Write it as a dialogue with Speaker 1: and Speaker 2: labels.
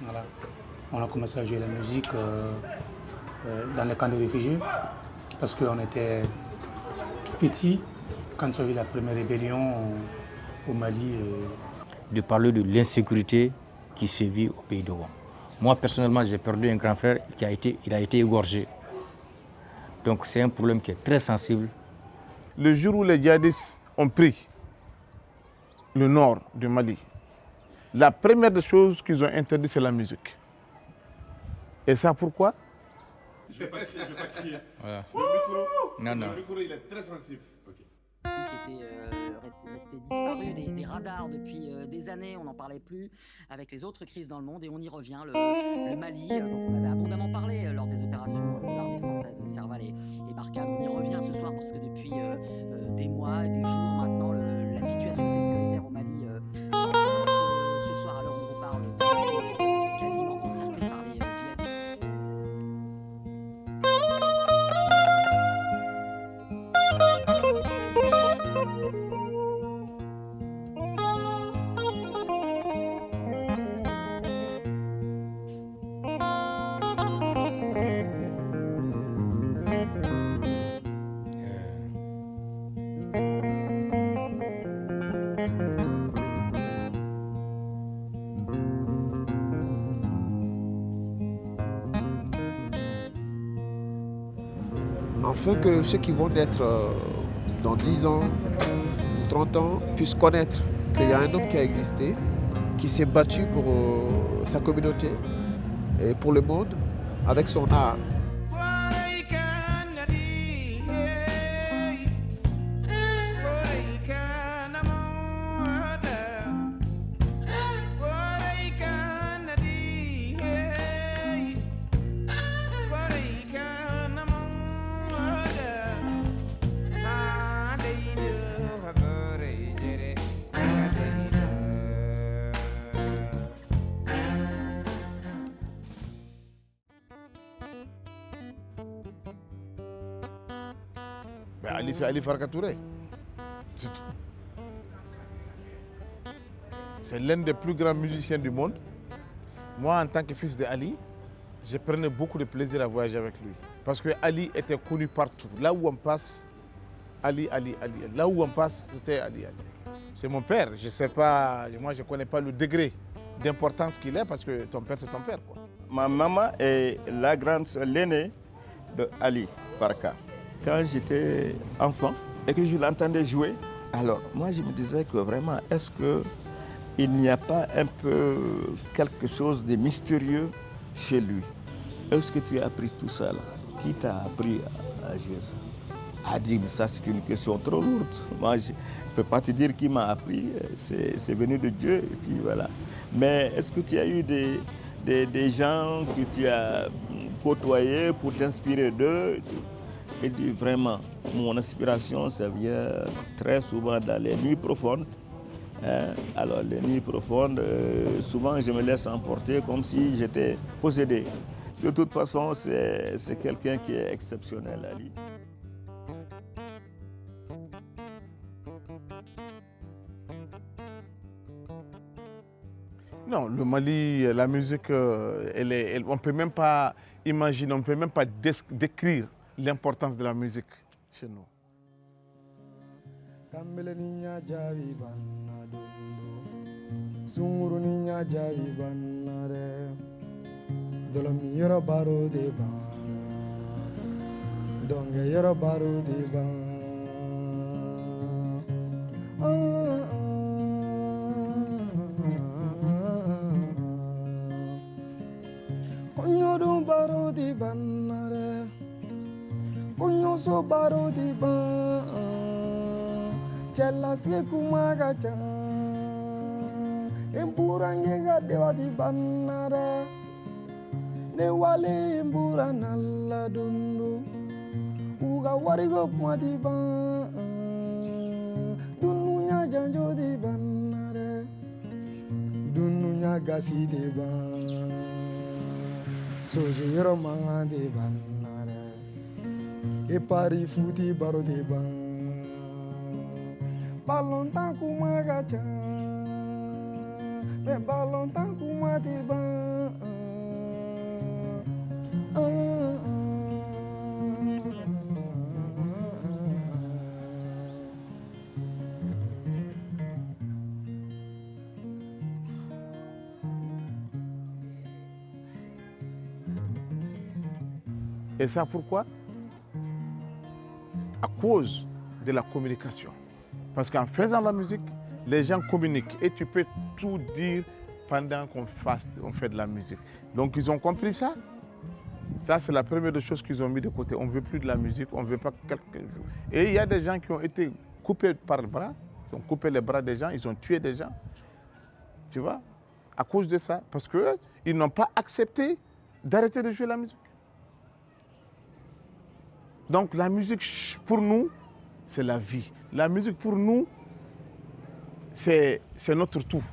Speaker 1: Voilà. On a commencé à jouer la musique dans les camps de réfugiés parce qu'on était tout petits quand il y a eu la première rébellion au Mali.
Speaker 2: De parler de l'insécurité qui sévit au pays d'Oran. Moi, personnellement, j'ai perdu un grand frère il a été égorgé. Donc c'est un problème qui est très sensible.
Speaker 3: Le jour où les djihadistes ont pris le nord du Mali, la première des choses qu'ils ont interdit, c'est la musique. Et ça pourquoi?
Speaker 4: Je ne vais pas crier.
Speaker 2: Voilà.
Speaker 4: Le micro, il est très sensible.
Speaker 5: Qui était resté disparu des radars depuis des années, on n'en parlait plus, avec les autres crises dans le monde, et on y revient, le Mali, dont on avait abondamment parlé lors des opérations de l'armée française, Serval et Barkhane. On y revient ce soir parce que depuis des mois et des jours maintenant, la situation sécuritaire au Mali s'enfonce. Ce soir, alors on vous parle quasiment encerclé par les djihadistes.
Speaker 6: Afin que ceux qui vont naître dans 10 ans, 30 ans, puissent connaître qu'il y a un homme qui a existé, qui s'est battu pour sa communauté et pour le monde avec son art.
Speaker 3: Ali, c'est Ali Farka Touré. C'est tout. C'est l'un des plus grands musiciens du monde. Moi, en tant que fils de Ali, je prenais beaucoup de plaisir à voyager avec lui. Parce que Ali était connu partout. Là où on passe, Ali, Ali, Ali. Là où on passe, c'était Ali, Ali. C'est mon père. Je sais pas, moi, je ne connais pas le degré d'importance qu'il est parce que ton père, c'est ton père, quoi.
Speaker 7: Ma maman est la grande sœur, l'aînée de Ali Farka. Quand j'étais enfant et que je l'entendais jouer, alors moi je me disais que vraiment, est-ce qu'il n'y a pas un peu quelque chose de mystérieux chez lui? Est-ce que tu as appris tout ça là? Qui t'a appris à jouer ça? A dit, mais ça c'est une question trop lourde. Moi je ne peux pas te dire qui m'a appris, c'est venu de Dieu et puis voilà. Mais est-ce que tu as eu des gens que tu as côtoyés pour t'inspirer d'eux? Et dit vraiment, mon inspiration, ça vient très souvent dans les nuits profondes. Hein? Alors les nuits profondes, souvent je me laisse emporter comme si j'étais possédé. De toute façon, c'est quelqu'un qui est exceptionnel, Ali.
Speaker 3: Non, le Mali, la musique, on ne peut même pas imaginer, on ne peut même pas décrire l'importance de la musique chez nous.
Speaker 8: So baro di ba chella se kumaga cha empurange ga dewa di bannara ne wale embura nalla dundu uga warigo kuma di ba dununya janjo di bannara dununya gasi di ba so jero manga di bannara e pari futi baro de ban balon tan kumaga cha me balon tan kumati ban.
Speaker 3: Et ça pourquoi? À cause de la communication. Parce qu'en faisant la musique, les gens communiquent et tu peux tout dire pendant qu'on fait de la musique. Donc ils ont compris ça. Ça, c'est la première des choses qu'ils ont mis de côté. On ne veut plus de la musique, on ne veut pas quelque chose. Et il y a des gens qui ont été coupés par le bras, ils ont coupé les bras des gens, ils ont tué des gens. Tu vois? À cause de ça. Parce qu'ils n'ont pas accepté d'arrêter de jouer la musique. Donc la musique, pour nous, c'est la vie. La musique, pour nous, c'est notre tout.